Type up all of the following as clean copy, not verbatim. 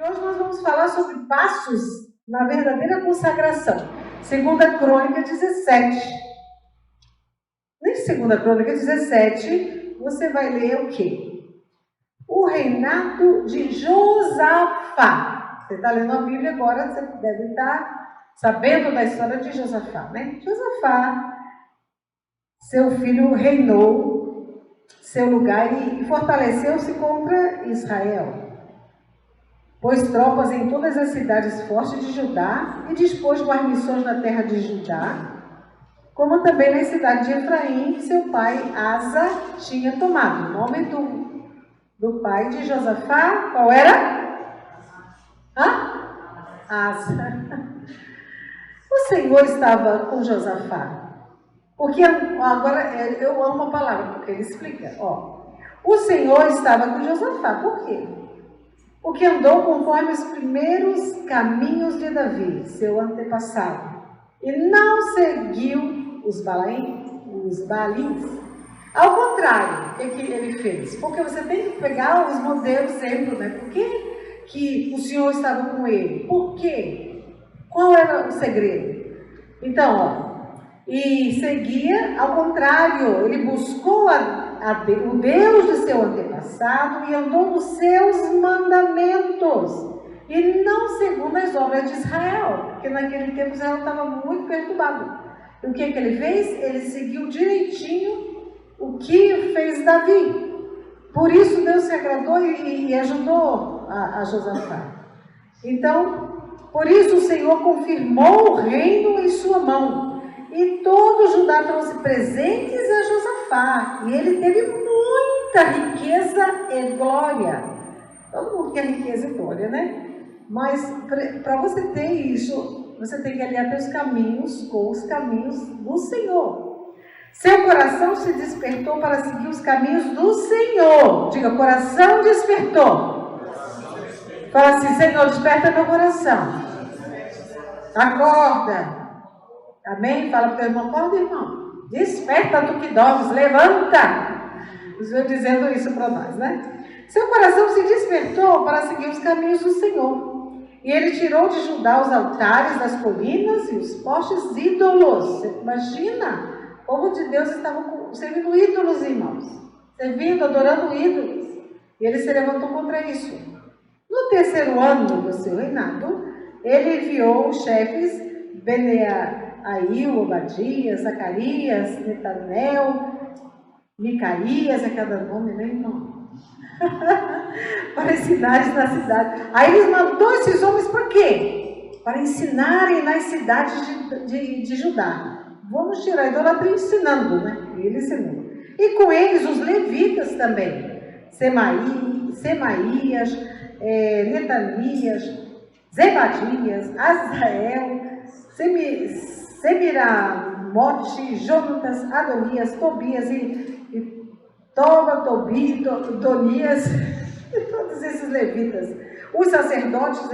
E hoje nós vamos falar sobre passos na verdadeira consagração. 2 Crônica 17. Em 2 Crônica 17, você vai ler o quê? O reinado de Josafá. Você está lendo a Bíblia agora, você deve estar sabendo da história de Josafá, né? Josafá, seu filho reinou seu lugar e fortaleceu-se contra Israel. Pôs tropas em todas as cidades fortes de Judá e dispôs guarnições na terra de Judá, como também na cidade de Efraim, que seu pai Asa tinha tomado. O nome do pai de Josafá, qual era? Asa. O Senhor estava com Josafá. Porque agora eu amo a palavra, porque ele explica. O Senhor estava com Josafá. Por quê? Porque andou conforme os primeiros caminhos de Davi, seu antepassado, e não seguiu os Baalins. Ao contrário, o que ele fez? Porque você tem que pegar os modelos sempre, né? Por que o Senhor estava com ele? Por quê? Qual era o segredo? Então, e seguia, ao contrário, ele buscou o Deus do seu antepassado e andou nos seus mandamentos, e não segundo as obras de Israel, porque naquele tempo Israel estava muito perturbado. E o que ele fez? Ele seguiu direitinho o que fez Davi. Por isso Deus se agradou e ajudou a Josafá. Então, por isso o Senhor confirmou o reino em sua mão. E todo Judá trouxe presentes a Josafá. E ele teve muita riqueza e glória. Todo mundo quer riqueza e glória, né? Mas para você ter isso, você tem que alinhar teus caminhos com os caminhos do Senhor. Seu coração se despertou para seguir os caminhos do Senhor. Diga, coração despertou. Fala assim, Senhor, desperta meu coração. Acorda. Amém? Fala para o teu irmão, acorda, irmão. Desperta tu que dormes, levanta. Estou dizendo isso para nós, né? Seu coração se despertou para seguir os caminhos do Senhor. E ele tirou de Judá os altares das colinas e os postes ídolos. Você imagina? O povo de Deus estava servindo ídolos, irmãos. Servindo, adorando ídolos. E ele se levantou contra isso. No terceiro ano do seu reinado, ele enviou os chefes Benaia, Obadias, Zacarias, Netanel, Micaías, é cada nome, né, irmão? Para as cidades da cidade. Aí eles mandou esses homens para quê? Para ensinarem nas cidades de Judá. Vamos tirar a idolatria ensinando, né? Ele ensinou. E com eles os levitas também. Semaías, Netanias, Zebadias, Azael, Semiramote, Jonatas, Adonias, Tobias e Tonias, e todos esses levitas. Os sacerdotes,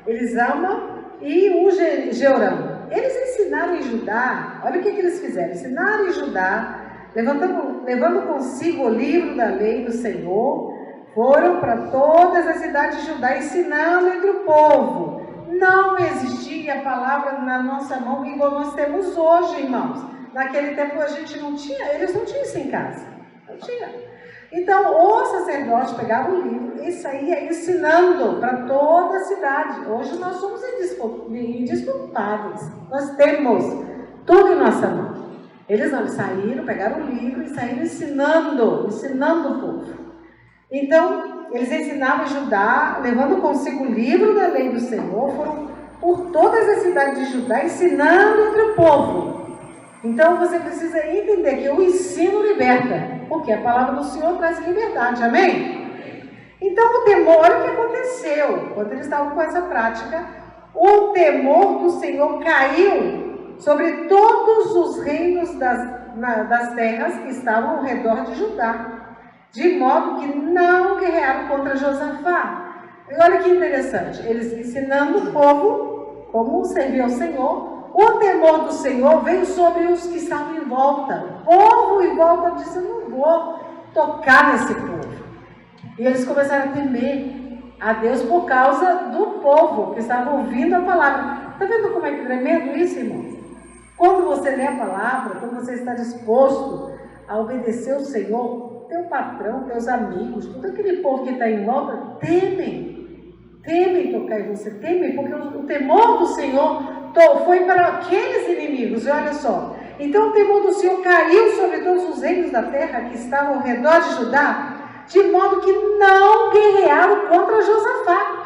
Elisama e o Jeorão. Eles ensinaram em Judá, olha o que eles fizeram, ensinaram em Judá, levando consigo o livro da lei do Senhor, foram para todas as cidades de Judá, ensinando entre o povo. Não existia a palavra na nossa mão igual nós temos hoje, irmãos. Naquele tempo a gente não tinha, eles não tinham isso em casa. Não tinha. Então, o sacerdote pegava o livro e saía ensinando para toda a cidade. Hoje nós somos indisculpáveis. Nós temos tudo em nossa mão. Eles não, eles saíram, pegaram o livro e saíram ensinando o povo. Então, eles ensinavam em Judá, levando consigo o livro da lei do Senhor, foram por todas as cidades de Judá, ensinando entre o povo. Então, você precisa entender que o ensino liberta, porque a palavra do Senhor traz liberdade, amém? Então, o temor, olha o que aconteceu, quando eles estavam com essa prática, o temor do Senhor caiu sobre todos os reinos das terras que estavam ao redor de Judá, de modo que não guerrearam contra Josafá. E olha que interessante, eles ensinando o povo como servir ao Senhor. O temor do Senhor veio sobre os que estavam em volta. O povo em volta disse, eu não vou tocar nesse povo. E eles começaram a temer. a Deus por causa do povo que estava ouvindo a palavra. Está vendo como é que tremendo isso, irmão? Quando você lê a palavra, quando você está disposto a obedecer o Senhor, teu patrão, teus amigos, todo aquele povo que está em volta, temem tocar em você, temem, porque o temor do Senhor foi para aqueles inimigos. E olha só, então o temor do Senhor caiu sobre todos os reinos da terra que estavam ao redor de Judá, de modo que não guerrearam contra Josafá.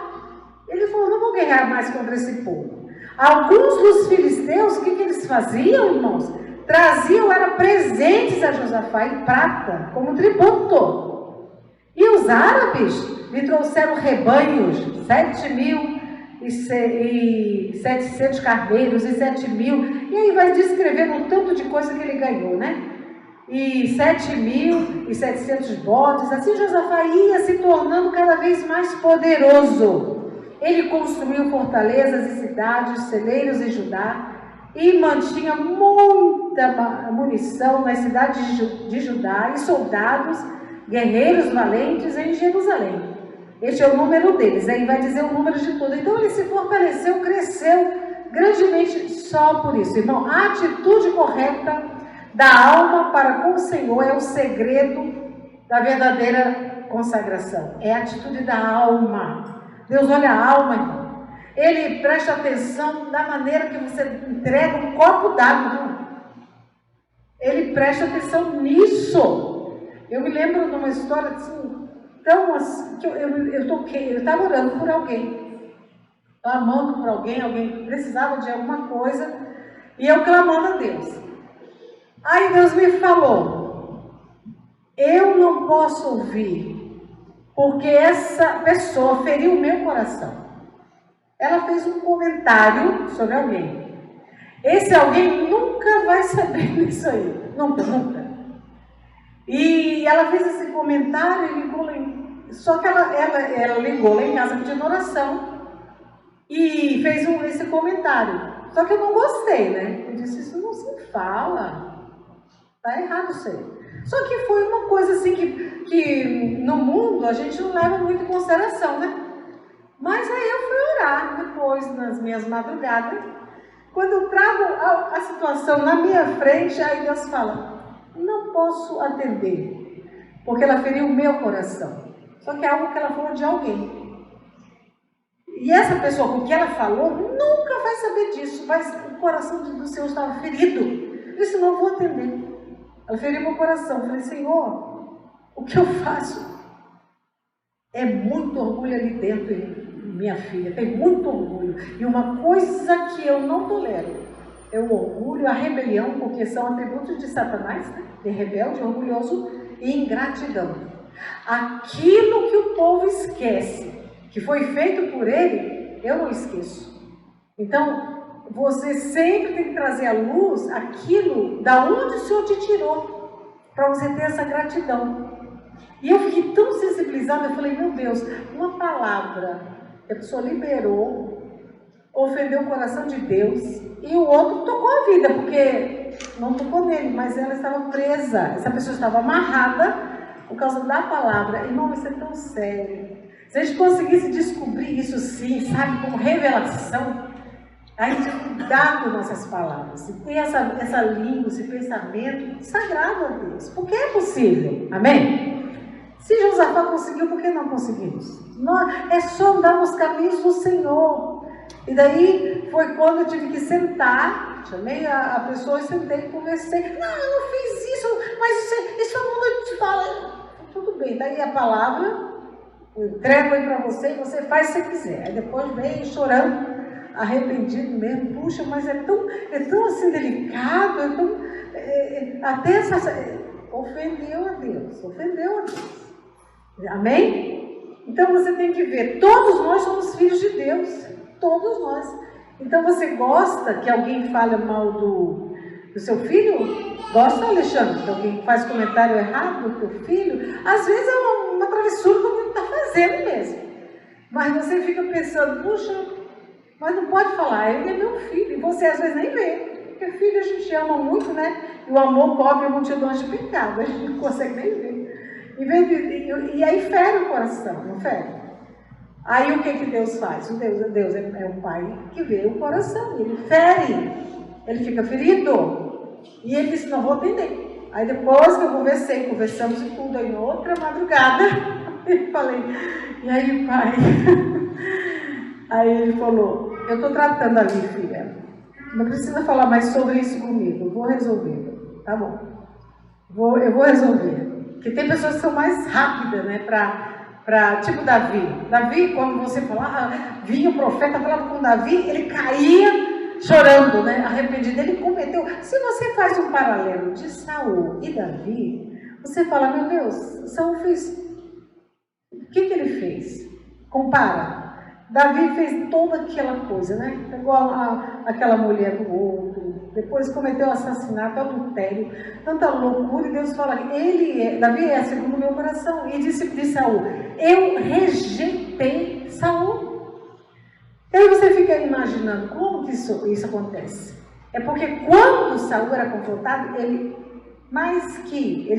Ele falou, não vou guerrear mais contra esse povo. Alguns dos filisteus, o que eles faziam, irmãos? Traziam, eram presentes a Josafá em prata, como tributo. E os árabes lhe trouxeram rebanhos, 7.700 carneiros e 7.000. E aí vai descrevendo um tanto de coisa que ele ganhou, né? E 7.700 bodes. Assim Josafá ia se tornando cada vez mais poderoso. Ele construiu fortalezas e cidades, celeiros em Judá, e mantinha muita munição nas cidades de Judá e soldados, guerreiros valentes em Jerusalém. Este é o número deles, aí vai dizer o número de tudo. Então ele se fortaleceu, cresceu grandemente só por isso. Irmão, a atitude correta da alma para com o Senhor é o segredo da verdadeira consagração. É a atitude da alma. Deus olha a alma, irmão. Ele presta atenção da maneira que você entrega um copo d'água. Ele presta atenção nisso. Eu me lembro de uma história assim, tão assim, que eu estava orando por alguém, clamando por alguém precisava de alguma coisa, e eu clamando a Deus. Aí Deus me falou, eu não posso ouvir, porque essa pessoa feriu o meu coração. Ela fez um comentário sobre alguém. Esse alguém nunca vai saber disso aí. Nunca. E ela fez esse comentário e ligou lá só que ela ligou lá em casa pedindo oração e fez esse comentário. Só que eu não gostei, né? Eu disse, isso não se fala. Tá errado isso aí. Só que foi uma coisa assim que no mundo a gente não leva muito em consideração, né? Mas aí eu fui orar depois, nas minhas madrugadas. Quando eu trago a situação na minha frente, aí Deus fala, não posso atender, porque ela feriu o meu coração. Só que é algo que ela falou de alguém. E essa pessoa com que ela falou, nunca vai saber disso, mas o coração do Senhor estava ferido. Eu disse, não vou atender. Ela feriu meu coração. Eu falei, Senhor, o que eu faço? É muito orgulho ali dentro, minha filha, tem muito orgulho. E uma coisa que eu não tolero é o orgulho, a rebelião, porque são atributos de Satanás, né? De rebelde, orgulhoso e ingratidão. Aquilo que o povo esquece, que foi feito por ele, eu não esqueço. Então, você sempre tem que trazer à luz aquilo da onde o Senhor te tirou, para você ter essa gratidão. E eu fiquei tão sensibilizada, eu falei, meu Deus, uma palavra que a pessoa liberou, ofendeu o coração de Deus, e o outro tocou a vida, porque não tocou nele, mas ela estava presa, essa pessoa estava amarrada por causa da palavra. Irmão, isso é tão sério. Se a gente conseguisse descobrir isso sim, sabe, como revelação, a gente cuidar com nossas palavras, e ter essa língua, esse pensamento sagrado a Deus, porque é possível, amém? Se Josafá conseguiu, por que não conseguimos? É só andar nos caminhos do Senhor. E daí foi quando eu tive que sentar, chamei a pessoa e sentei e conversei. Não, eu não fiz isso, mas isso todo mundo te fala. Tudo bem, daí a palavra, eu entrego aí para você e você faz se você quiser. Aí depois vem chorando, arrependido mesmo. Puxa, mas é tão assim delicado, até ofendeu a Deus. Amém? Então você tem que ver, todos nós somos filhos de Deus, todos nós. Então você gosta que alguém fale mal do seu filho? Gosta, Alexandre, que alguém faz comentário errado do teu filho? Às vezes é uma travessura que alguém está fazendo mesmo. Mas você fica pensando, puxa, mas não pode falar, ele é meu filho, e você às vezes nem vê. Porque filho a gente ama muito, né? E o amor cobre multidões de pecado, a gente não consegue nem ver. E aí fere o coração, não fere? Aí o que Deus faz? Deus é um pai que vê o coração, ele fere, ele fica ferido. E ele disse, não vou atender. Aí depois que eu conversamos e tudo, aí outra madrugada, eu falei, e aí pai? Aí ele falou, eu estou tratando ali, filha, não precisa falar mais sobre isso comigo, eu vou resolver, tá bom? Eu vou resolver. Porque tem pessoas que são mais rápidas, né, tipo Davi. Davi, quando você falava, vinha o profeta, falava com Davi, ele caía chorando, né, arrependido. Ele cometeu. Se você faz um paralelo de Saul e Davi, você fala, meu Deus, Saul fez. O que ele fez? Compara. Davi fez toda aquela coisa, né? Pegou aquela mulher do outro, depois cometeu assassinato, adultério, tanta loucura, e Deus fala, Davi é segundo o meu coração, e disse de Saul, eu rejeitei Saul. E aí você fica imaginando como que isso acontece. É porque quando Saul era confrontado, ele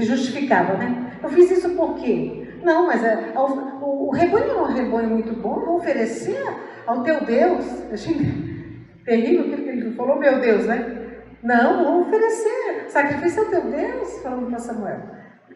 justificava, né? Eu fiz isso por quê? Não, mas o rebanho é um rebanho muito bom, vou oferecer ao teu Deus. Achei terrível aquilo que ele falou, meu Deus, né? Não, vou oferecer sacrifício ao teu Deus, falando para Samuel.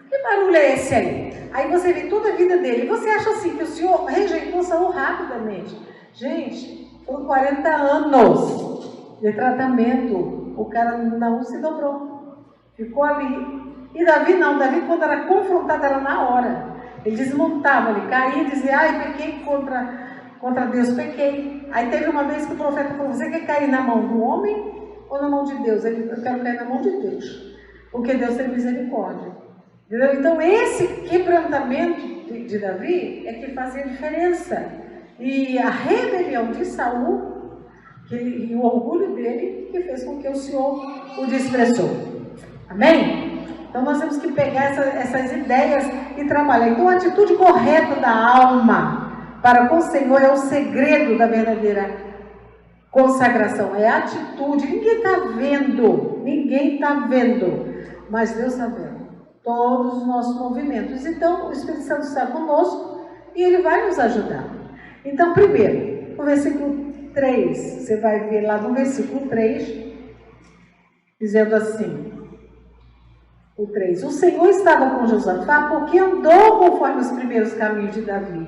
Que barulho é esse aí? Aí você vê toda a vida dele. Você acha assim que o Senhor rejeitou Saul rapidamente? Gente, foram 40 anos de tratamento. O cara não se dobrou. Ficou ali. E Davi não. Davi, quando era confrontado, era na hora. Ele desmontava, ele caía e dizia, ai, pequei contra Deus, pequei. Aí teve uma vez que o profeta falou, você quer cair na mão do homem ou na mão de Deus? Eu quero cair na mão de Deus, porque Deus tem misericórdia. Entendeu? Então esse quebrantamento de Davi é que fazia diferença. E a rebelião de Saul, e o orgulho dele, que fez com que o Senhor o desprezou. Amém? Então nós temos que pegar essas ideias e trabalhar. Então a atitude correta da alma para com o Senhor é o segredo da verdadeira consagração. É a atitude. Ninguém está vendo, mas Deus está vendo todos os nossos movimentos. Então o Espírito Santo está conosco e ele vai nos ajudar. Então primeiro, no versículo 3, você vai ver lá no versículo 3, dizendo assim, o 3, o Senhor estava com Josafá porque andou conforme os primeiros caminhos de Davi,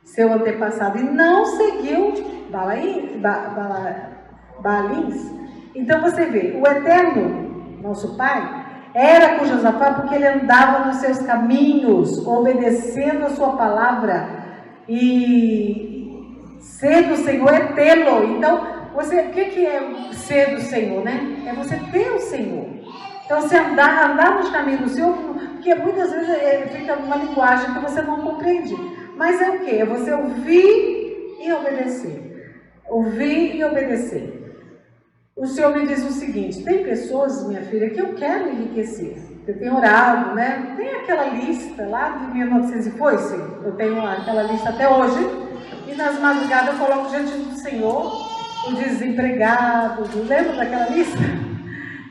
seu antepassado, e não seguiu Baalins. Então você vê, o Eterno, nosso Pai, era com Josafá porque ele andava nos seus caminhos, obedecendo a sua palavra, e ser do Senhor é tê-lo. Então, o que é ser do Senhor, né? É você ter o Senhor. Então, você andar nos caminhos do Senhor, porque muitas vezes fica uma linguagem que você não compreende. Mas é o quê? É você ouvir e obedecer. Ouvir e obedecer. O Senhor me diz o seguinte, tem pessoas, minha filha, que eu quero enriquecer. Eu tenho orado, né? Tem aquela lista lá de 1900 e foi, sim. Eu tenho aquela lista até hoje. E nas madrugadas eu coloco diante do Senhor o desempregado. Lembra daquela lista?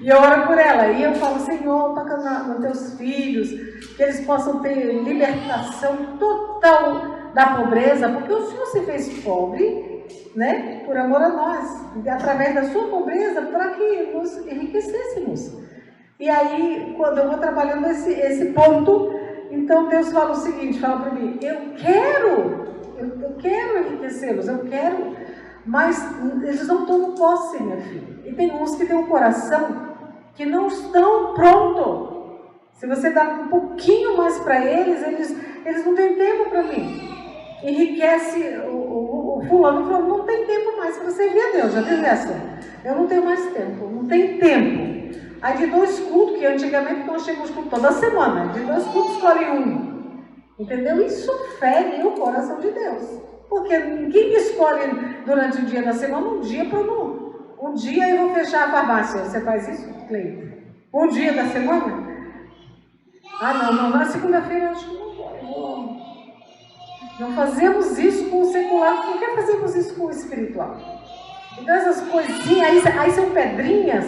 E eu oro por ela, e eu falo, Senhor, toca nos teus filhos, que eles possam ter libertação total da pobreza, porque o Senhor se fez pobre, né, por amor a nós, e através da sua pobreza, para que nos enriquecêssemos. E aí, quando eu vou trabalhando esse ponto, então Deus fala o seguinte, fala para mim, eu quero enriquecê-los, eu quero, mas eles não tomam posse, minha filha. E tem uns que têm um coração que não estão prontos. Se você dá um pouquinho mais para eles não têm tempo para mim. Enriquece o fulano falou, não tem tempo mais para servir a Deus. Já teve essa? Eu não tenho mais tempo, não tem tempo. Aí de 2 cultos, que antigamente nós tínhamos culto toda semana, de 2 cultos escolhe um. Entendeu? Isso fere o coração de Deus. Porque ninguém escolhe durante o dia da semana um dia para um dia eu vou fechar a farmácia. Você faz isso, Cleiton? Um dia da semana? Ah, não, na segunda-feira eu acho que não vou. Não fazemos isso com o secular, por que fazemos isso com o espiritual? Então essas coisinhas, aí são pedrinhas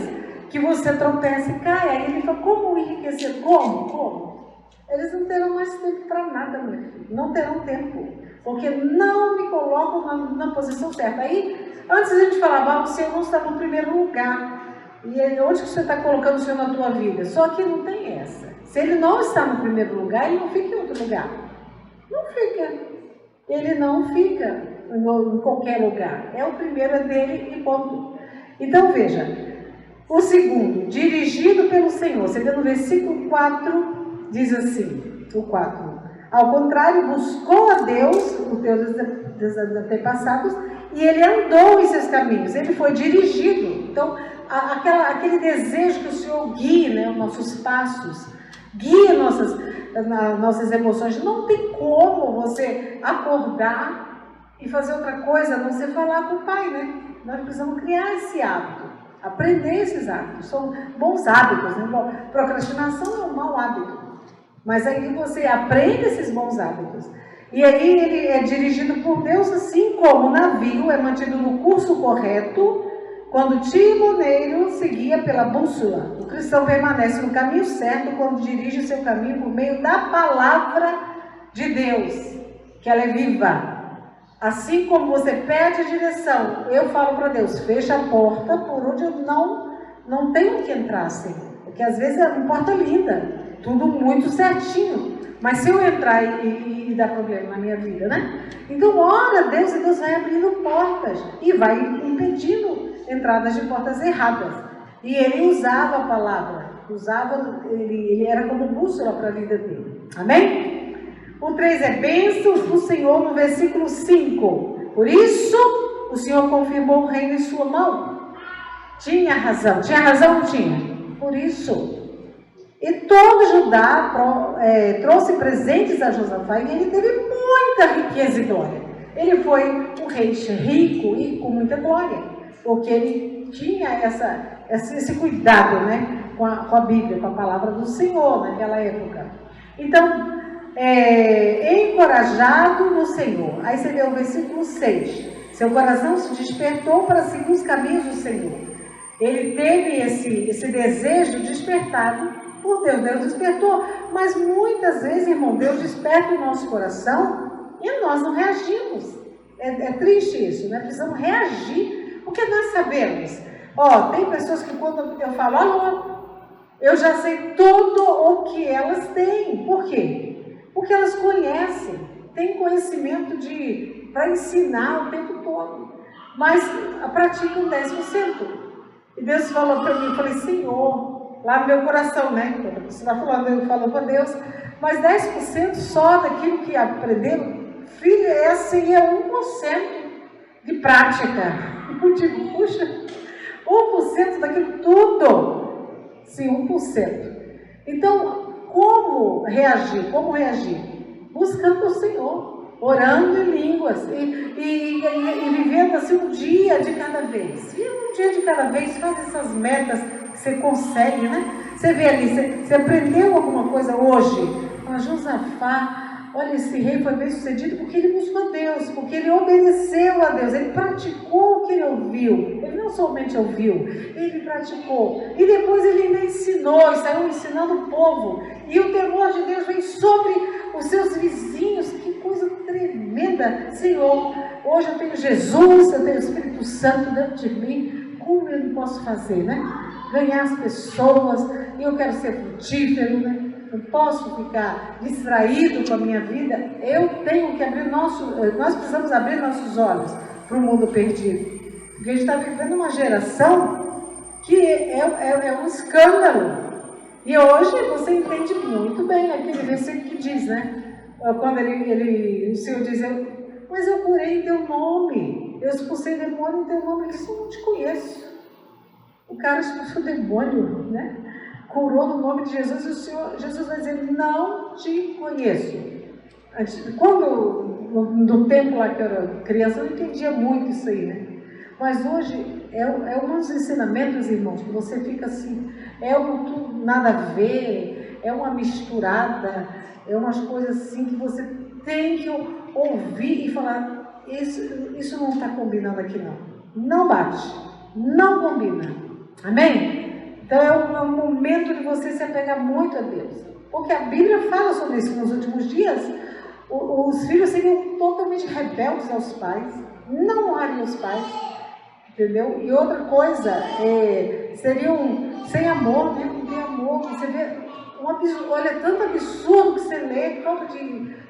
que você tropeça e cai. Aí ele fala, como enriquecer? Como? eles não terão mais tempo para nada, meu filho. Não terão tempo. Porque não me colocam na posição certa. Aí, antes a gente falava, o Senhor não está no primeiro lugar. E onde que você está colocando o Senhor na tua vida? Só que não tem essa. Se Ele não está no primeiro lugar, Ele não fica em outro lugar. Não fica. Ele não fica em qualquer lugar. É o primeiro, é dele e ponto. Então, veja. O segundo, dirigido pelo Senhor. Você vê no versículo 4, diz assim, o 4. Ao contrário, buscou a Deus, o Deus dos antepassados, e ele andou em seus caminhos. Ele foi dirigido. Então, aquele desejo que o Senhor guie, né, os nossos passos, guie nossas emoções. Não tem como você acordar e fazer outra coisa, a não ser falar com o Pai, né? Nós precisamos criar esse hábito. Aprender esses hábitos, são bons hábitos, né? Bom, procrastinação é um mau hábito, mas aí você aprende esses bons hábitos. E aí ele é dirigido por Deus, assim como o navio é mantido no curso correto, quando o timoneiro seguia pela bússola. O cristão permanece no caminho certo quando dirige o seu caminho por meio da palavra de Deus, que ela é viva. Assim como você pede a direção, eu falo para Deus, fecha a porta por onde eu não tenho que entrar, assim. Porque às vezes é uma porta linda, tudo muito certinho. Mas se eu entrar e dar problema na minha vida, né? Então ora a Deus e Deus vai abrindo portas e vai impedindo entradas de portas erradas. E ele usava a palavra, ele era como bússola para a vida dele. Amém? O 3 é bênçãos do Senhor no versículo 5. Por isso, o Senhor confirmou o reino em sua mão. Tinha razão ou não tinha? Por isso. E todo Judá trouxe presentes a Josafá e ele teve muita riqueza e glória. Ele foi um rei rico e com muita glória, porque ele tinha esse cuidado, né, com a Bíblia, com a palavra do Senhor naquela época. Então, encorajado no Senhor. Aí você vê o versículo 6. Seu coração se despertou para seguir os caminhos do Senhor. Ele teve esse desejo despertado por Deus. Deus despertou. Mas muitas vezes, irmão, Deus desperta o nosso coração e nós não reagimos. É triste isso, né? Precisamos reagir. Porque nós sabemos. Tem pessoas que quando eu falo, alô, eu já sei tudo o que elas têm. Por quê? Porque elas conhecem, têm conhecimento para ensinar o tempo todo, mas praticam 10%. E Deus falou para mim, eu falei, Senhor, lá no meu coração, né? Quando você está falando, eu falo para Deus, mas 10% só daquilo que aprenderam, filho, esse é 1% de prática. Eu digo, puxa, 1% daquilo tudo, sim, 1%. Então, como reagir? Buscando o Senhor, orando em línguas e vivendo assim um dia de cada vez. E um dia de cada vez, faz essas metas que você consegue, né? Você vê ali, você aprendeu alguma coisa hoje? Josafá, olha, esse rei foi bem sucedido porque ele buscou a Deus, porque ele obedeceu a Deus, ele praticou o que ele ouviu. Ele não somente ouviu, ele praticou. E depois ele ainda ensinou, e saiu ensinando o povo. E o temor de Deus vem sobre os seus vizinhos. Que coisa tremenda. Senhor, hoje eu tenho Jesus, eu tenho o Espírito Santo dentro de mim. Como eu não posso fazer, né? Ganhar as pessoas, eu quero ser frutífero, né? Não posso ficar distraído com a minha vida. Eu tenho que abrir nós precisamos abrir nossos olhos para o mundo perdido. Porque a gente está vivendo uma geração que é um escândalo. E hoje você entende muito bem aquele versículo que diz, né? Quando o Senhor diz, mas eu curei em teu nome, eu expulsei demônio em teu nome. Ele disse, eu não te conheço. O cara expulsou o demônio, né? Curou no nome de Jesus, e o Senhor, Jesus vai dizer, não te conheço. Quando, no tempo lá que eu era criança, eu não entendia muito isso aí, né? Mas hoje, é uns ensinamentos, irmãos, que você fica assim, tudo nada a ver, é uma misturada, é umas coisas assim que você tem que ouvir e falar, isso não está combinando aqui não. Não bate, não combina. Amém? Então é um momento de você se apegar muito a Deus. Porque a Bíblia fala sobre isso. Nos últimos dias, os filhos seriam totalmente rebeldes aos pais, não honrariam os pais, entendeu? E outra coisa, seriam sem amor, né? Não tem amor. Você vê, olha, tanto absurdo que você lê, falta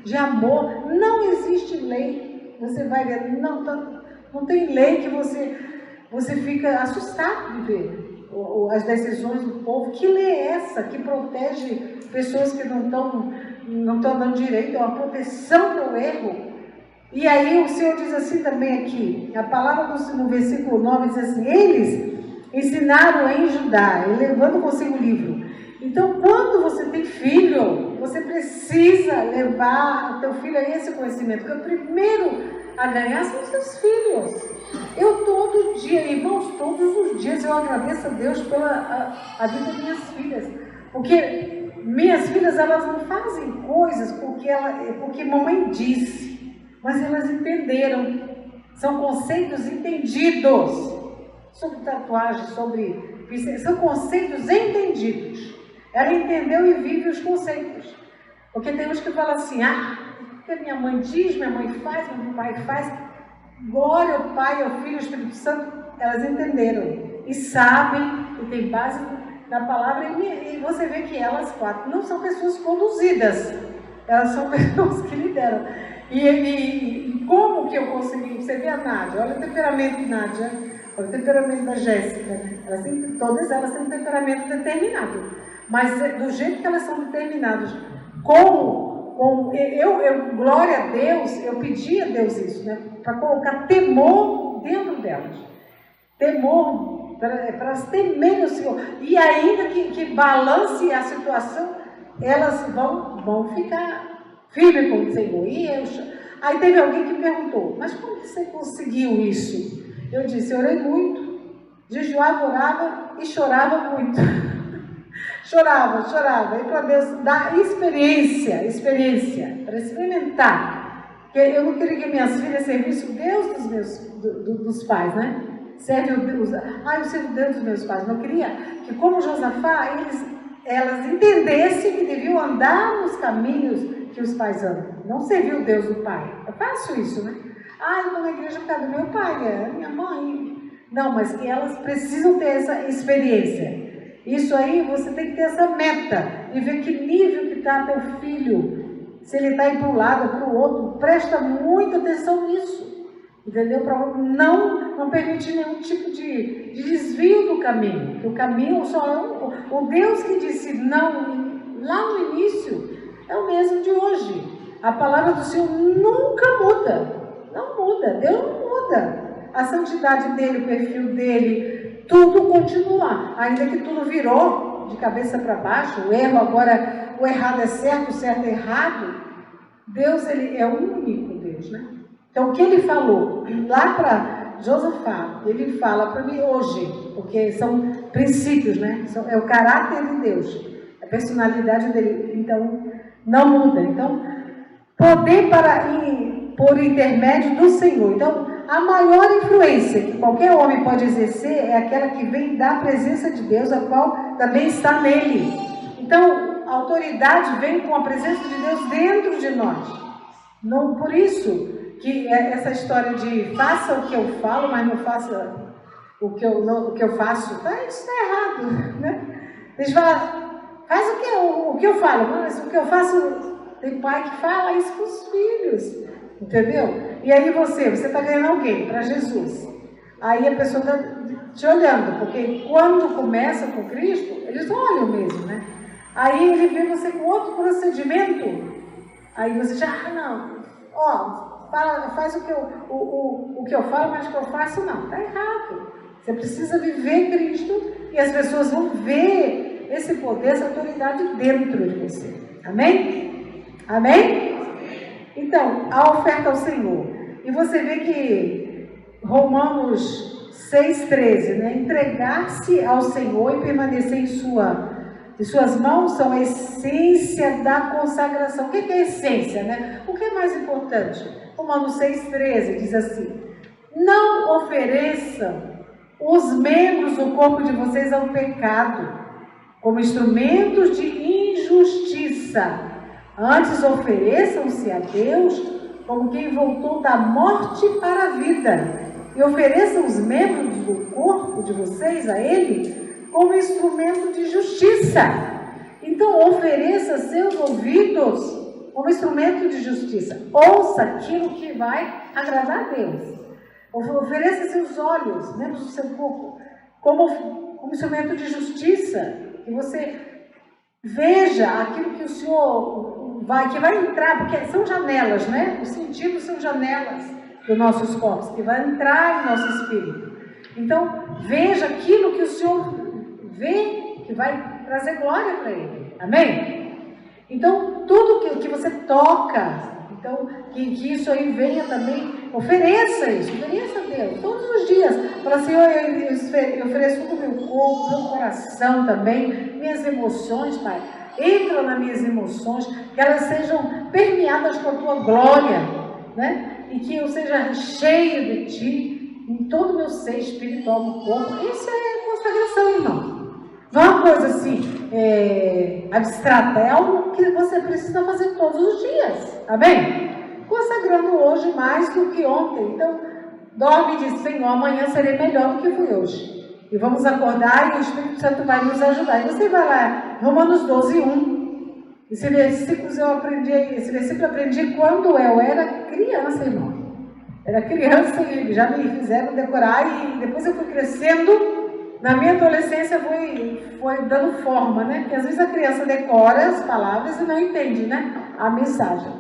de amor. Não existe lei. Você vai ver, não tem lei que você fica assustado de ver as decisões do povo. Que lei é essa que protege pessoas que não estão dando direito, é uma proteção para o erro? E aí o Senhor diz assim também aqui, a palavra no versículo 9 diz assim: eles ensinaram em Judá, levando consigo o livro. Então, quando você tem filho, você precisa levar o teu filho a esse conhecimento, porque o primeiro a ganhar são os seus filhos. Eu todo dia, irmãos, todos os dias eu agradeço a Deus pela a vida das minhas filhas, porque minhas filhas, elas não fazem coisas porque mamãe disse, mas elas entenderam. São conceitos entendidos sobre tatuagem, são conceitos entendidos. Ela entendeu e vive os conceitos. Porque tem uns que falam assim: porque minha mãe diz, minha mãe faz, meu pai faz. Glória ao Pai, ao Filho e ao Espírito Santo. Elas entenderam e sabem e tem base na palavra. E você vê que elas quatro não são pessoas conduzidas, elas são pessoas que lideram. E como que eu consegui? Você vê a Nádia, olha o temperamento de Nádia, olha o temperamento da Jéssica, né? Todas elas têm um temperamento determinado, mas do jeito que elas são determinadas, glória a Deus, eu pedi a Deus isso, né? Para colocar temor dentro delas. Temor, para elas temerem o Senhor. E ainda que balance a situação, elas vão ficar firmes com o Senhor. Aí teve alguém que me perguntou: mas como que você conseguiu isso? Eu disse: eu orei muito, jejuava, orava e chorava muito. Chorava, e para Deus dar experiência, para experimentar. Porque eu não queria que minhas filhas servissem o Deus dos pais, né? Eu sirvo o Deus dos meus pais. Não queria que, como Josafá, elas entendessem que deviam andar nos caminhos que os pais andam. Não servir o Deus do pai. É fácil isso, né? Eu vou na igreja por causa do meu pai, é minha mãe. Não, mas que elas precisam ter essa experiência. Isso aí, você tem que ter essa meta e ver que nível que está teu filho. Se ele está indo para um lado ou para o outro, presta muita atenção nisso, entendeu? Para não permitir nenhum tipo de desvio do caminho. Porque o caminho só é o Deus que disse não lá no início é o mesmo de hoje. A palavra do Senhor nunca muda, não muda, Deus não muda. A santidade dele, o perfil dele, tudo continua, ainda que tudo virou de cabeça para baixo, o erro agora, o errado é certo, o certo é errado. Deus, ele é o único Deus, né? Então, o que ele falou lá para Josafá, ele fala para mim hoje, porque são princípios, né? É o caráter de Deus, a personalidade dele, então não muda. Então, poder por intermédio do Senhor. Então, a maior influência que qualquer homem pode exercer é aquela que vem da presença de Deus, a qual também está nele. Então, a autoridade vem com a presença de Deus dentro de nós. Não, por isso que essa história de faça o que eu falo, mas não faça o que eu faço, isso está errado, né? Eles falam, faz o que eu falo, mas o que eu faço, tem pai que fala isso com os filhos. Entendeu? E aí você está ganhando alguém para Jesus. Aí a pessoa está te olhando, porque quando começa com Cristo, eles olham mesmo, né? Aí ele vê você com outro procedimento. Aí você já, faz o que eu falo, mas o que eu faço não. Está errado. Você precisa viver Cristo e as pessoas vão ver esse poder, essa autoridade dentro de você. Amém? Amém? Então, a oferta ao Senhor. E você vê que Romanos 6,13, né? Entregar-se ao Senhor e permanecer em suas mãos são a essência da consagração. O que é essência, né? O que é mais importante? Romanos 6,13 diz assim: não ofereçam os membros do corpo de vocês ao pecado, como instrumentos de injustiça justiça. Antes ofereçam-se a Deus como quem voltou da morte para a vida. E ofereçam os membros do corpo de vocês a Ele como instrumento de justiça. Então, ofereça seus ouvidos como instrumento de justiça. Ouça aquilo que vai agradar a Deus. Ofereça seus olhos, membros do seu corpo, como instrumento de justiça. Que você veja aquilo que o Senhor que vai entrar, porque são janelas, né? Os sentidos são janelas dos nossos corpos, que vai entrar em nosso espírito. Então, veja aquilo que o Senhor vê, que vai trazer glória para Ele. Amém? Então, tudo que você toca, então, que isso aí venha também, ofereça isso, ofereça a Deus, todos os dias. Fala, Senhor, eu ofereço todo o meu corpo, meu coração também, minhas emoções, Pai. Entra nas minhas emoções, que elas sejam permeadas com a Tua glória, né? E que eu seja cheio de Ti, em todo o meu ser espiritual, no corpo. Isso é consagração, irmão. Não é uma coisa assim, abstrata, é algo que você precisa fazer todos os dias, amém? Consagrando hoje mais do que ontem. Então, dorme e diz, Senhor, amanhã serei melhor do que fui hoje. E vamos acordar e o Espírito Santo vai nos ajudar. E você vai lá, Romanos 12, 1. Esse versículo eu aprendi quando eu era criança, irmão. Era criança e já me fizeram decorar e depois eu fui crescendo. Na minha adolescência foi dando forma, né? Porque às vezes a criança decora as palavras e não entende, né? A mensagem.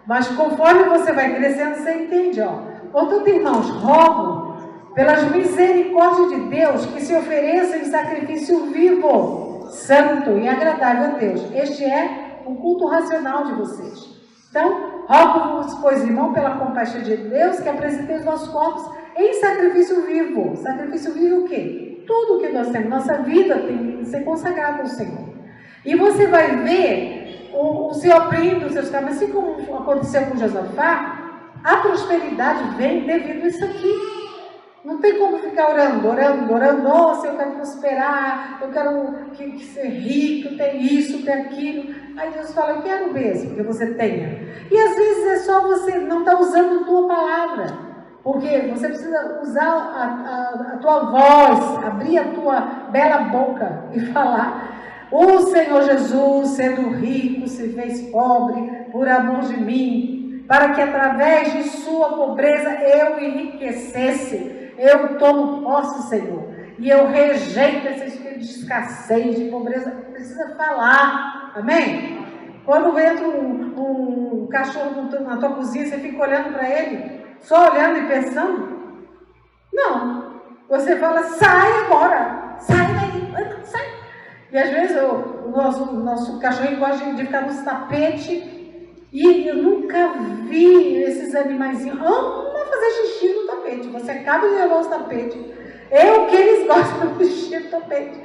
Mas conforme você vai crescendo, você entende, ó. Portanto, irmãos, rogo pelas misericórdias de Deus que se ofereça em sacrifício vivo, santo e agradável a Deus. Este é o culto racional de vocês. Então, rogo-vos, pois, irmão, pela compaixão de Deus, que apresentei os nossos corpos em sacrifício vivo. Sacrifício vivo o quê? Tudo que nós temos, nossa vida tem que ser consagrada ao Senhor. E você vai ver o Senhor abrindo os seus caminhos, assim como aconteceu com Josafá, a prosperidade vem devido a isso aqui. Não tem como ficar orando, nossa, eu quero prosperar, eu quero ser rico, ter isso, ter aquilo. Aí Deus fala, eu quero mesmo que você tenha. E às vezes é só você não estar usando a tua palavra, porque você precisa usar a tua voz, abrir a tua bela boca e falar, o Senhor Jesus, sendo rico, se fez pobre por amor de mim, para que através de sua pobreza eu enriquecesse. Eu tomo posse, Senhor, e eu rejeito esse espírito de escassez, de pobreza. Precisa falar, amém? Quando entra um cachorro na tua cozinha, você fica olhando para ele, só olhando e pensando? Não, você fala, sai agora, sai daí, sai. E às vezes o nosso cachorro gosta de ficar nos tapetes, e eu nunca vi esses animaizinhos, amam fazer xixi no tapete. Você acaba de levar os tapetes. O que eles gostam de xixi no tapete.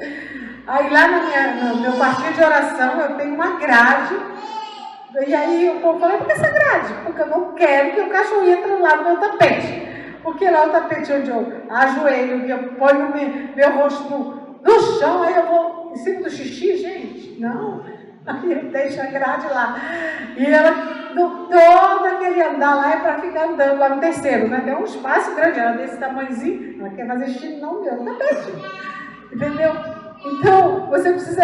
Aí lá no meu quartinho de oração, eu tenho uma grade. E aí o povo fala, por que essa grade? Porque eu não quero que o cachorro entre lá no meu tapete. Porque lá o tapete onde eu ajoelho, que eu ponho meu rosto no chão, aí eu vou em cima do xixi, gente. Não. Aí eu deixo a grade lá. E ela, todo aquele andar lá é para ficar andando lá no terceiro, né? Tem um espaço grande, ela desse tamanhozinho, ela quer fazer xixi no meu tapete. Entendeu? Então, você precisa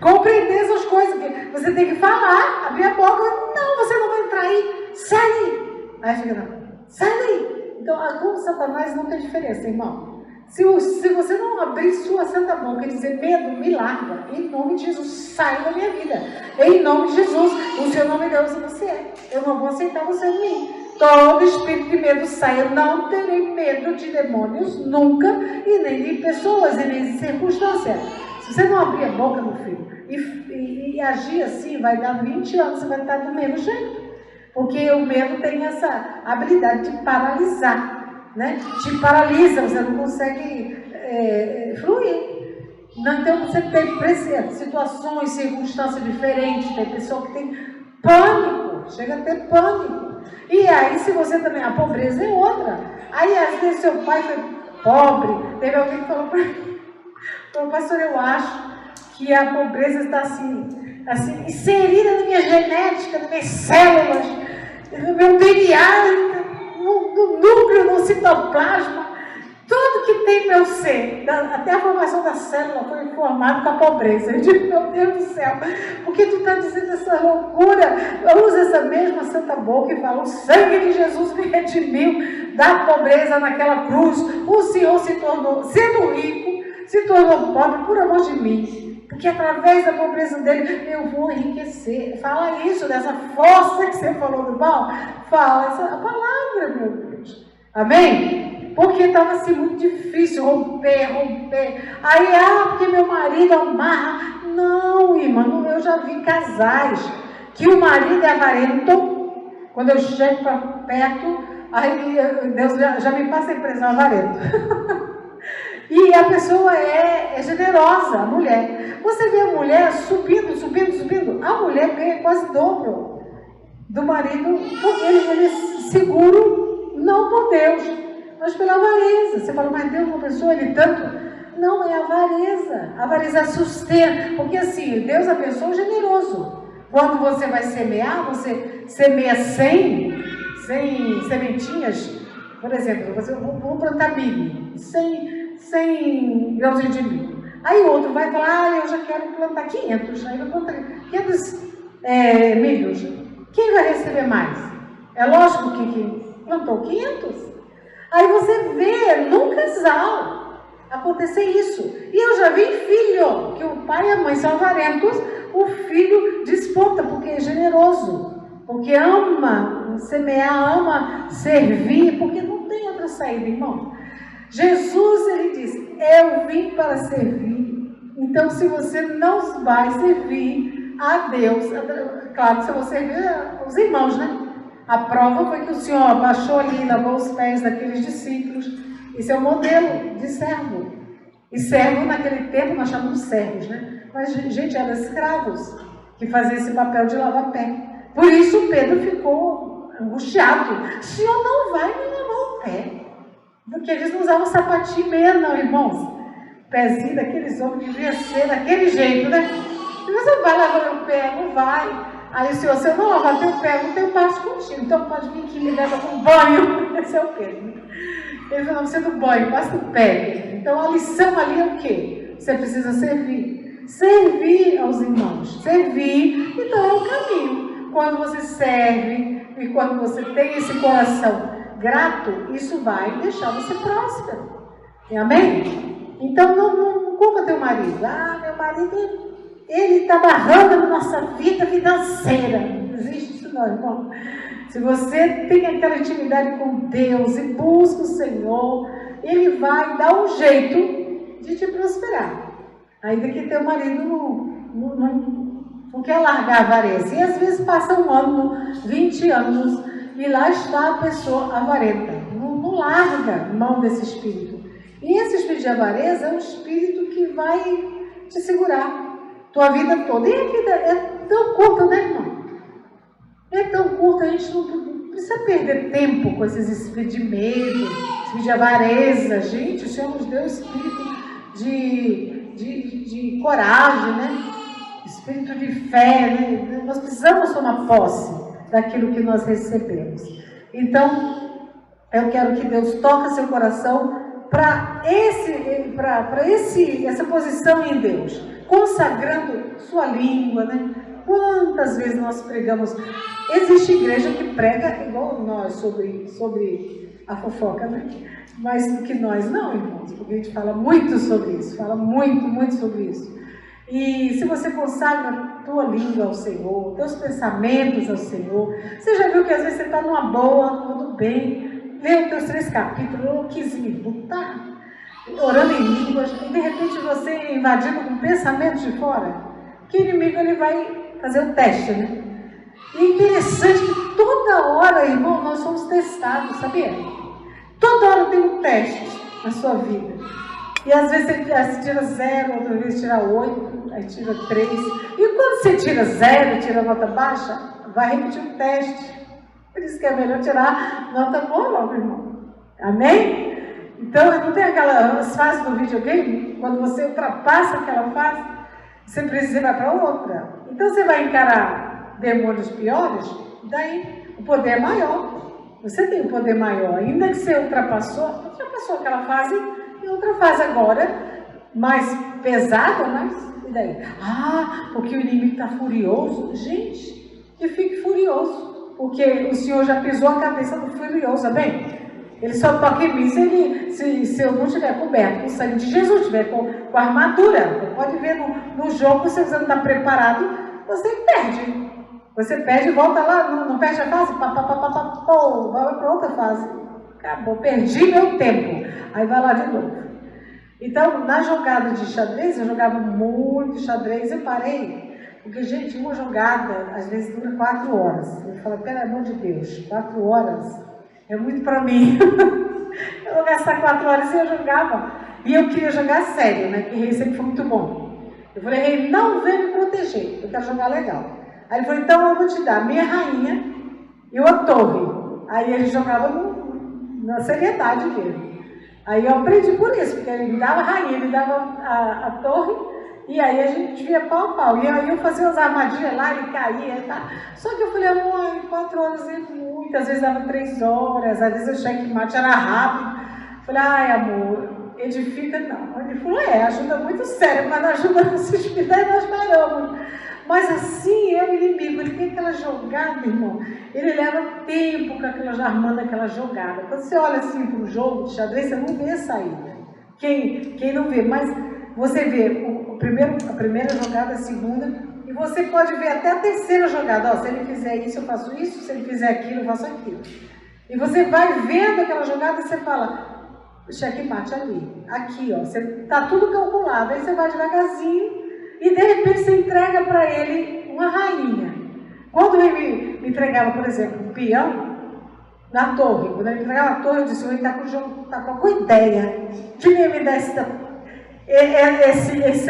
compreender essas coisas. Que você tem que falar, abrir a boca. Não, você não vai entrar aí. Sai daí. Aí fica, não. Sai daí. Então, com Satanás não tem diferença, irmão. Se você não abrir sua santa boca e dizer, medo, me larga, em nome de Jesus, sai da minha vida. Em nome de Jesus, o Senhor não me deu se você é. Eu não vou aceitar você em mim. Todo espírito de medo sai. Eu não terei medo de demônios, nunca, e nem de pessoas, e nem de circunstâncias. Se você não abrir a boca, meu filho, e agir assim, vai dar 20 anos, você vai estar do mesmo jeito. Porque o medo tem essa habilidade de paralisar. Né? Te paralisa, você não consegue fluir. Então você tem situações, circunstâncias diferentes, tem pessoa que tem pânico, chega a ter pânico. E aí, se você também, a pobreza é outra. Aí, às vezes, seu pai foi pobre, teve alguém que falou para mim, pastor, eu acho que a pobreza está assim, assim, inserida na minha genética, nas minhas células, no meu DNA, no núcleo, no citoplasma, tudo que tem meu ser, até a formação da célula foi formada com a pobreza. Eu digo, meu Deus do céu, por que tu está dizendo essa loucura? Usa essa mesma santa boca e fala, o sangue de Jesus me redimiu da pobreza naquela cruz. O Senhor se tornou, sendo rico, se tornou pobre por amor de mim. Porque através da pobreza dele eu vou enriquecer. Fala isso, dessa força que você falou do mal. Fala essa palavra, meu Deus. Amém? Porque estava assim muito difícil romper. Aí, porque meu marido amarra. Não, irmã, eu já vi casais que o marido é avarento. Quando eu chego para perto, aí Deus já me passa a impressão avarento. E a pessoa é generosa, a mulher. Você vê a mulher subindo. A mulher ganha quase o dobro do marido, porque ele é seguro, não por Deus, mas pela avareza. Você fala, mas Deus não abençoa ele tanto? Não, é avareza. A avareza sustenta, porque assim, Deus abençoa o generoso. Quando você vai semear, você semeia 100 sementinhas. Por exemplo, vou plantar milho, 100 grãozinhos de milho. Aí o outro vai falar, eu já quero plantar 500. Aí eu plantar 500 milhos. Quem vai receber mais? É lógico que plantou 500. Aí você vê num casal acontecer isso. E eu já vi filho, que o pai e a mãe são avarentos, o filho desponta, porque é generoso, porque ama semear, ama servir, porque não tem outra saída, irmão. Jesus, ele disse, eu vim para servir. Então, se você não vai servir a Deus, claro, se você servir os irmãos, né? A prova foi que o Senhor abaixou ali e lavou os pés daqueles discípulos. Isso é um modelo de servo. E servo, naquele tempo, nós chamamos de servos, né? Mas, gente, eram escravos que faziam esse papel de lavar pé. Por isso, Pedro ficou angustiado. O Senhor não vai me lavar o pé. Porque eles não usavam sapatinho meia, não, irmãos. Pezinho daqueles homens devia ser daquele jeito, né? E você não vai lavar meu pé, não vai. Aí o Senhor, se eu não lavar teu pé, não tenho parte contigo. Então pode vir aqui e me leva com banho. Esse é o Pedro. Ele falou, você do banho, passa o pé. Então a lição ali é o quê? Você precisa servir. Servir aos irmãos. Servir, então é o caminho. Quando você serve e quando você tem esse coração grato, isso vai deixar você próspero. Amém? Então não culpa teu marido. Meu marido, ele está barrando a nossa vida financeira. Não existe isso não, irmão. Se você tem aquela intimidade com Deus e busca o Senhor, Ele vai dar um jeito de te prosperar. Ainda que teu marido não quer largar a avareza. E às vezes passa 1 ano, 20 anos, e lá está a pessoa avarenta. Não larga mão desse espírito. E esse espírito de avareza é um espírito que vai te segurar tua vida toda. E a vida é tão curta, né, irmão? É tão curta, a gente não precisa perder tempo com esses espíritos de medo, espírito de avareza. Gente, o Senhor nos deu espírito de coragem, né? Espírito de fé, né? Nós precisamos tomar posse daquilo que nós recebemos. Então, eu quero que Deus toque seu coração para essa posição em Deus, consagrando sua língua, né? Quantas vezes nós pregamos? Existe igreja que prega igual nós sobre a fofoca, né? Mas do que nós não, irmãos, porque a gente fala muito sobre isso, fala muito sobre isso. E se você consagra a tua língua ao Senhor, teus pensamentos ao Senhor, você já viu que às vezes você está numa boa, tudo bem, lê os teus 3 capítulos, 15 minutos, tá orando em línguas, e de repente você invadindo com pensamentos de fora, que o inimigo ele vai fazer o teste, né? E é interessante que toda hora, irmão, nós somos testados, sabia? Toda hora tem um teste na sua vida. E às vezes você tira 0, outra vez tira 8, aí tira 3. E quando você tira 0, tira nota baixa, vai repetir o teste. Por isso que é melhor tirar nota boa logo, irmão. Amém? Então, não tem aquelas fases do videogame, quando você ultrapassa aquela fase, Você precisa ir para outra. Então você vai encarar demônios piores, daí o poder é maior. Você tem um poder maior. Ainda que você ultrapassou aquela fase, e outra fase agora, mais pesada, mas e daí? Porque o inimigo está furioso. Gente, que fique furioso, porque o Senhor já pisou a cabeça do furioso, amém? Ele só toca em mim se eu não estiver coberto com o sangue de Jesus, estiver com a armadura. Você pode ver no jogo, se você não está preparado, você perde. Você perde e volta lá, não perde a fase, vai para outra fase. Acabou, perdi meu tempo. Aí vai lá de novo. Então, na jogada de xadrez, eu jogava muito xadrez e parei. Porque, gente, uma jogada, às vezes, dura 4 horas. Eu falo, pelo amor de Deus, 4 horas é muito para mim. Eu vou gastar 4 horas e eu jogava. E eu queria jogar sério, né? Que rei sempre foi muito bom. Eu falei, rei, não vem me proteger, eu quero jogar legal. Aí ele falou, então eu vou te dar a minha rainha e a torre. Aí ele jogava na seriedade dele. Aí eu aprendi por isso, porque ele me dava a rainha, ele me dava a torre, e aí a gente via pau a pau. E aí eu fazia umas armadilhas lá, ele caía e tal. Só que eu falei, 4 horas é muito, às vezes dava 3 horas, às vezes o checkmate era rápido. Falei, amor, edifica não. Ele falou, ajuda muito sério, mas não ajuda no espírito, daí nós paramos. Mas assim é o inimigo, ele tem aquela jogada, irmão, ele leva tempo com armando aquela jogada. Quando você olha assim para o jogo de xadrez, você não vê a saída. Quem não vê, mas você vê a primeira jogada, a segunda, e você pode ver até a terceira jogada. Se ele fizer isso, eu faço isso, se ele fizer aquilo, eu faço aquilo. E você vai vendo aquela jogada e você fala, checkmate ali, aqui, tá tudo calculado, aí você vai devagarzinho, e de repente você entrega para ele uma rainha. Quando ele me entregava, por exemplo, um peão na torre, quando ele me entregava a torre, eu disse, ele está com o jogo, está com alguma ideia. Ninguém me dá esse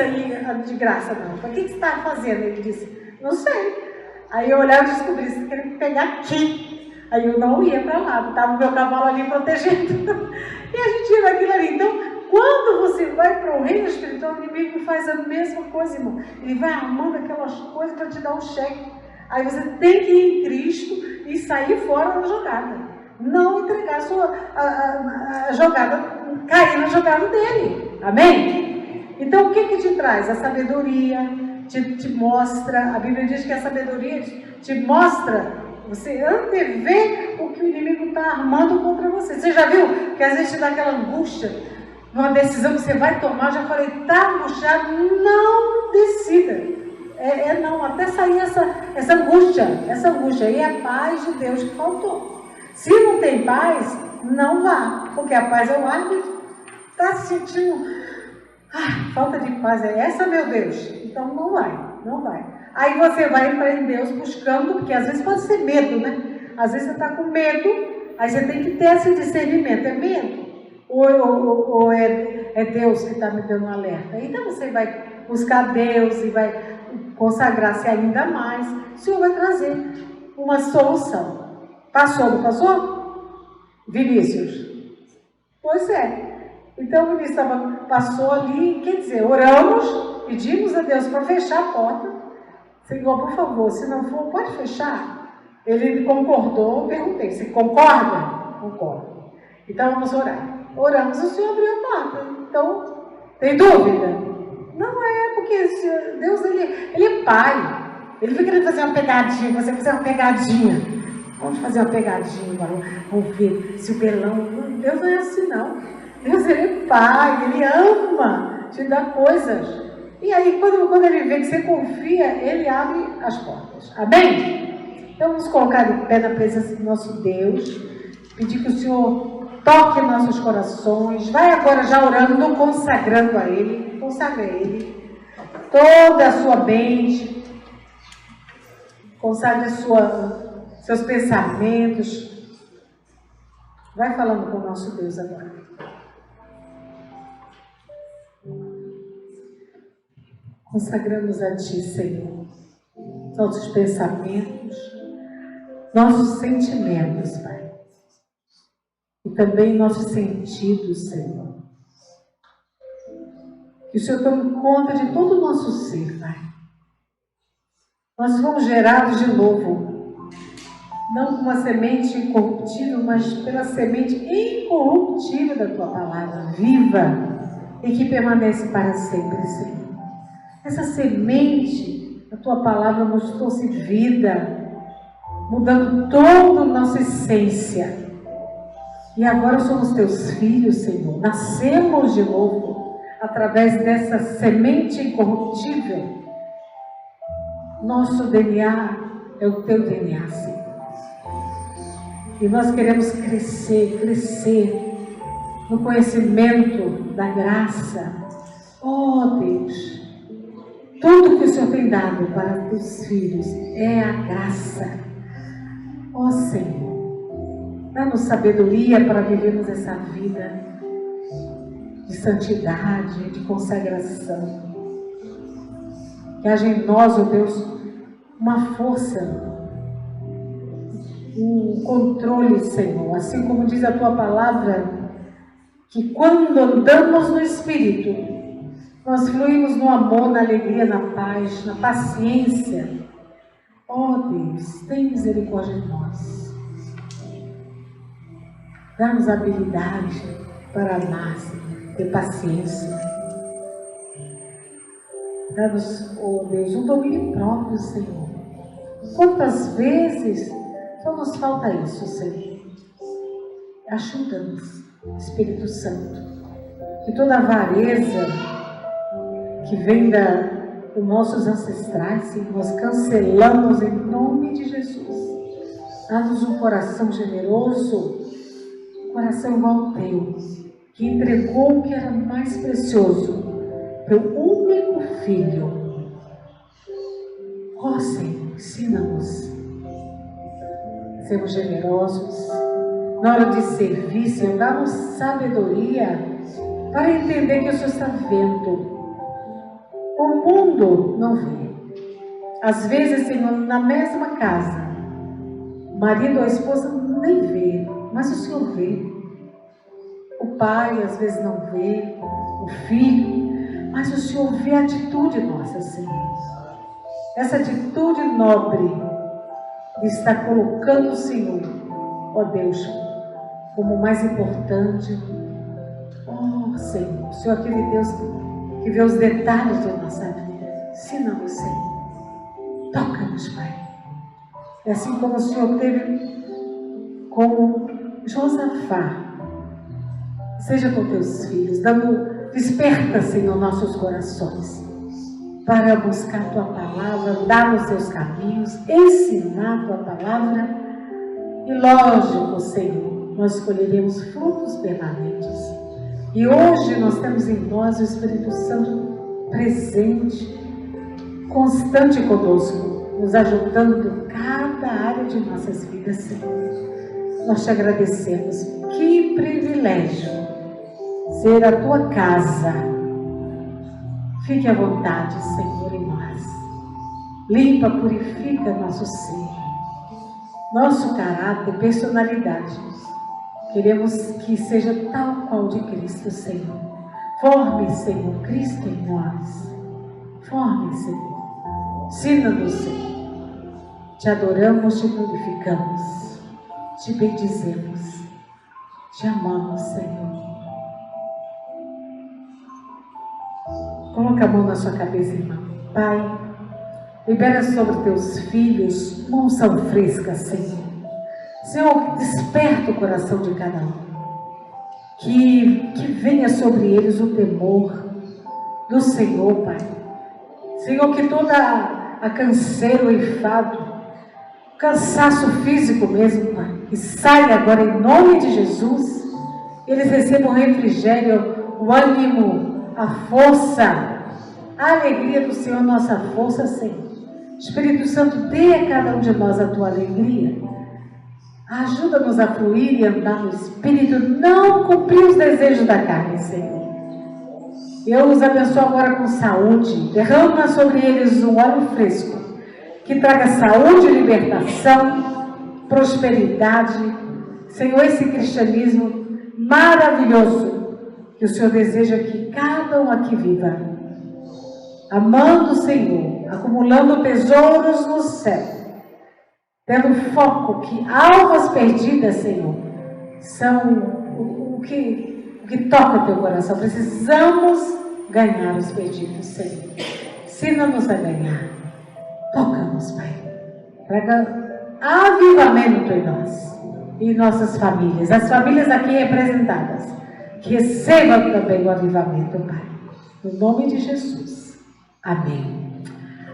aí de graça, não. O que você está fazendo? Ele disse, não sei. Aí eu olhava e descobri, você queria me pegar aqui. Aí eu não ia para lá, estava o meu cavalo ali protegendo. E a gente ia naquilo ali. Então, quando você vai para o reino espiritual, o inimigo faz a mesma coisa, irmão. Ele vai armando aquelas coisas para te dar um cheque. Aí você tem que ir em Cristo e sair fora da jogada. Não entregar a jogada, cair na jogada dele. Amém? Então, o que te traz? A sabedoria te mostra. A Bíblia diz que a sabedoria te mostra. Você antevê o que o inimigo está armando contra você. Você já viu que às vezes te dá aquela angústia? Numa decisão que você vai tomar, já falei, tá angustiado, não decida. Não, até sair essa angústia. E é a paz de Deus que faltou. Se não tem paz, não vá, porque a paz é o árbitro. Está sentindo falta de paz, é essa, meu Deus? Então não vai. Aí você vai entrar em Deus buscando, porque às vezes pode ser medo, né? Às vezes você está com medo, aí você tem que ter esse discernimento, é medo? Ou é Deus que está me dando um alerta? Então você vai buscar Deus e vai consagrar-se ainda mais. O Senhor vai trazer uma solução. Passou, não passou? Vinícius? Pois é. Então o Vinícius passou ali, quer dizer, oramos, pedimos a Deus para fechar a porta. Senhor, por favor, se não for, pode fechar? Ele concordou, eu perguntei, você concorda? Concordo. Então vamos orar. Oramos, o Senhor abriu a porta. Então, tem dúvida? Não é, porque Deus, ele é pai. Ele fica querendo fazer uma pegadinha, você fazer uma pegadinha. Vamos fazer uma pegadinha, vamos ver se o belão... Deus não é assim, não. Deus, ele é pai, ele ama te dar coisas. E aí, quando ele vê que você confia, ele abre as portas. Amém? Então, vamos colocar de pé na presença do nosso Deus. Pedir que o Senhor toque nossos corações. Vai agora já orando, consagrando a Ele. Consagra a Ele. Toda a sua mente. Consagre seus pensamentos. Vai falando com o nosso Deus agora. Consagramos a Ti, Senhor, nossos pensamentos, nossos sentimentos, Pai, e também nossos sentidos, Senhor. Que o Senhor tome conta de todo o nosso nosso ser, Pai. Nós fomos gerados de novo, não com uma semente incorruptível, mas pela semente incorruptível da Tua palavra, viva e que permanece para sempre, Senhor. Essa semente, a Tua palavra nos trouxe vida, mudando toda a nossa essência. E agora somos Teus filhos, Senhor. Nascemos de novo através dessa semente incorruptível. Nosso DNA é o Teu DNA, Senhor. E nós queremos crescer no conhecimento da graça. Oh, Deus, tudo que o Senhor tem dado para os filhos é a graça. Oh, Senhor, dá-nos sabedoria para vivermos essa vida de santidade, de consagração. Que haja em nós, oh Deus, uma força, um controle, Senhor. Assim como diz a Tua palavra, que quando andamos no Espírito, nós fluímos no amor, na alegria, na paz, na paciência. Oh Deus, tem misericórdia de nós. Dá-nos habilidade para amar, Senhor, ter paciência. Dá-nos, oh Deus, um domínio próprio, Senhor. Quantas vezes só nos falta isso, Senhor? Ajuda-nos, Espírito Santo. Que toda avareza que vem dos nossos ancestrais, Senhor, nós cancelamos em nome de Jesus. Dá-nos um coração generoso, um coração igual ao Teu, que entregou o que era mais precioso, Teu único Filho. Ó Senhor, ensina-nos. Sermos generosos. Na hora de servir, Senhor, dá-nos sabedoria para entender que o Senhor está vendo. O mundo não vê. Às vezes, Senhor, na mesma casa, o marido ou a esposa nem vê, mas o Senhor vê. O pai às vezes não vê, o filho, mas o Senhor vê a atitude nossa, Senhor. Essa atitude nobre de estar colocando o Senhor, ó Deus, como mais importante. Oh Senhor, o Senhor é aquele Deus que vê os detalhes da nossa vida. Ensina-nos, Senhor. Toca-nos, Pai. É assim como o Senhor teve com Josafá. Seja com Teus filhos. Desperta, Senhor, nossos corações para buscar a Tua palavra, andar nos Teus caminhos, ensinar a Tua palavra. E lógico, Senhor, nós escolheremos frutos permanentes. E hoje nós temos em nós o Espírito Santo presente, constante conosco, nos ajudando em cada área de nossas vidas, Senhor. Nós Te agradecemos. Que privilégio ser a Tua casa. Fique à vontade, Senhor, em nós. Limpa, purifica nosso ser, nosso caráter, personalidade. Queremos que seja tal qual de Cristo, Senhor. Forme, Senhor, Cristo em nós. Forme, Senhor. Ensina-nos, Senhor. Te adoramos, Te glorificamos. Te bendizemos. Te amamos, Senhor. Coloca a mão na sua cabeça, irmão. Pai, libera sobre Teus filhos uma unção fresca, Senhor. Senhor, desperta o coração de cada um. Que venha sobre eles o temor do Senhor, Pai. Senhor, que toda a canseiro, o enfado, o cansaço físico mesmo, Pai, que saia agora em nome de Jesus. Eles recebam o refrigério, o ânimo, a força, a alegria do Senhor, nossa força, Senhor. Espírito Santo, dê a cada um de nós a Tua alegria. Ajuda-nos a fluir e andar no Espírito, não cumprir os desejos da carne, Senhor. Eu os abençoo agora com saúde. Derrama sobre eles um óleo fresco, que traga saúde, libertação, prosperidade. Senhor, esse cristianismo maravilhoso que o Senhor deseja que cada um aqui viva. amando o Senhor, acumulando tesouros no céu, tendo foco que almas perdidas, Senhor, são o que toca o teu coração. Precisamos ganhar os perdidos, Senhor. Ensina-nos a ganhar. Toca-nos, Pai. Traga avivamento em nós e em nossas famílias. As famílias aqui representadas, que recebam também o avivamento, Pai. No nome de Jesus. Amém.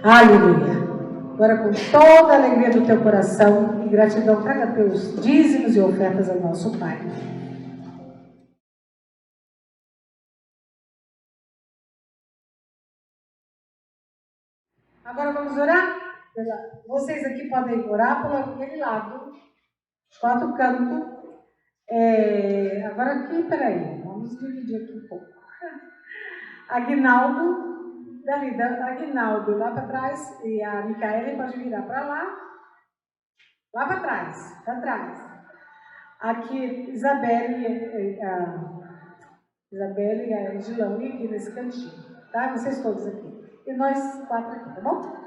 Aleluia. Agora, com toda a alegria do teu coração e gratidão, traga teus dízimos e ofertas ao nosso Pai. Agora vamos orar? Vocês aqui podem orar por aquele lado, quatro cantos. Agora aqui, peraí, vamos dividir aqui um pouco. Aguinaldo lá para trás, e a Micaela pode virar para lá para trás. Aqui, Isabelle e a Edilane aqui nesse cantinho, tá? Vocês todos aqui. E nós quatro aqui, tá bom?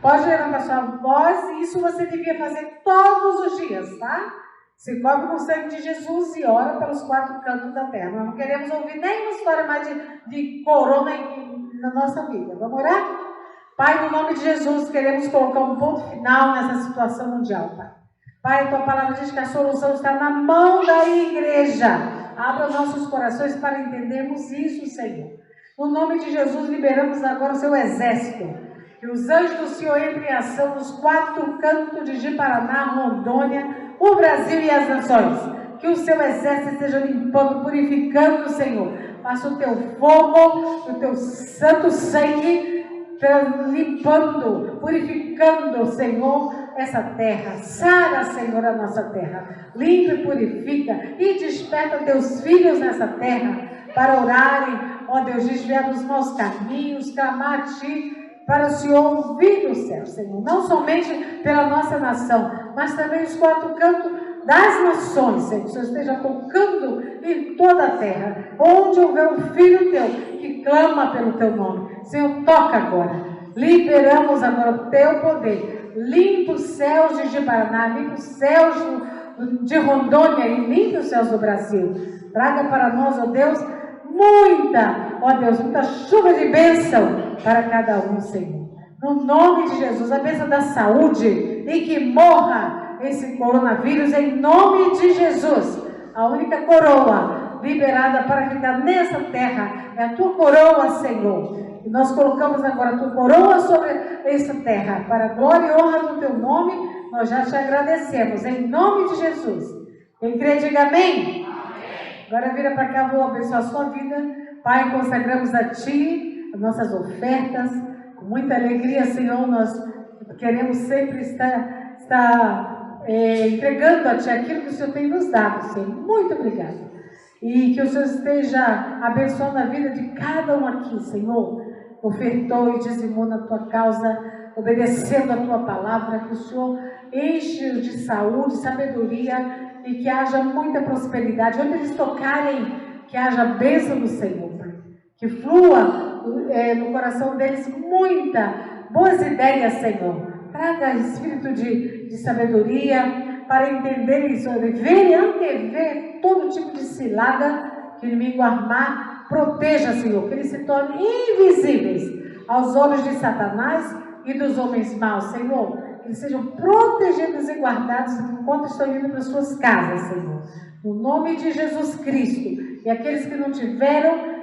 Pode levantar sua voz, e isso você devia fazer todos os dias, tá? Se cobre com o sangue de Jesus e ora pelos quatro cantos da terra. Nós não queremos ouvir nenhuma história mais de corona na nossa vida. Vamos orar? Pai, no nome de Jesus, queremos colocar um ponto final nessa situação mundial, Pai. Pai, a tua palavra diz que a solução está na mão da igreja. Abra nossos corações para entendermos isso, Senhor. No nome de Jesus, liberamos agora o seu exército. Que os anjos do Senhor entrem em ação nos quatro cantos de Ji-Paraná, Rondônia, o Brasil e as nações. Que o seu exército esteja limpando, purificando, Senhor. Faça o teu fogo, o teu santo sangue, limpando, purificando, Senhor, essa terra. Sara, Senhor, a nossa terra. Limpa e purifica e desperta teus filhos nessa terra para orarem, ó Deus, desviar dos maus caminhos, clamar a Ti, para o Senhor ouvir do céu, Senhor. Não somente pela nossa nação, mas também os quatro cantos das nações, Senhor. Que o Senhor esteja tocando em toda a terra. Onde houver um filho teu que clama pelo teu nome, Senhor, toca agora. Liberamos agora o teu poder. Limpa os céus de Ji-Paraná, limpa os céus de Rondônia e limpa os céus do Brasil. Traga para nós, ó Deus, muita chuva de bênção para cada um, Senhor. No nome de Jesus, a bênção da saúde e que morra esse coronavírus em nome de Jesus. A única coroa liberada para ficar nessa terra é a tua coroa, Senhor. E nós colocamos agora a tua coroa sobre essa terra, para a glória e honra do teu nome. Nós já te agradecemos, em nome de Jesus. Quem crê, diga amém. Agora vira para cá, vou abençoar a sua vida. Pai, consagramos a Ti as nossas ofertas. Com muita alegria, Senhor, nós queremos sempre estar entregando a Ti aquilo que o Senhor tem nos dado, Senhor. Muito obrigada. E que o Senhor esteja abençoando a vida de cada um aqui, Senhor. Ofertou e dizimou na Tua causa, obedecendo a Tua palavra. Que o Senhor enche de saúde, sabedoria, e que haja muita prosperidade. Onde eles tocarem, que haja bênção do Senhor, Pai. Que flua no coração deles muitas boas ideias, Senhor. Traga espírito de sabedoria para entenderem isso, ver e antever todo tipo de cilada que o inimigo armar. Proteja, Senhor, que eles se tornem invisíveis aos olhos de Satanás e dos homens maus, Senhor. Que eles sejam protegidos e guardados enquanto estão indo para suas casas, Senhor. No nome de Jesus Cristo. E aqueles que não tiveram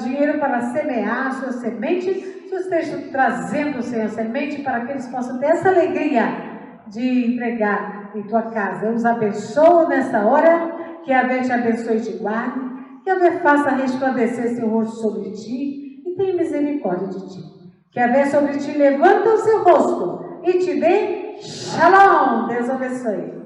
dinheiro para semear a sua semente, o Senhor esteja trazendo, Senhor, semente para que eles possam ter essa alegria de entregar em tua casa. Eu os abençoo nessa hora. Que a Deus te abençoe e te guarde. Que a Deus faça resplandecer seu rosto sobre ti e tenha misericórdia de ti. Que a Deus sobre ti levanta o seu rosto e te dê shalom. Deus abençoe.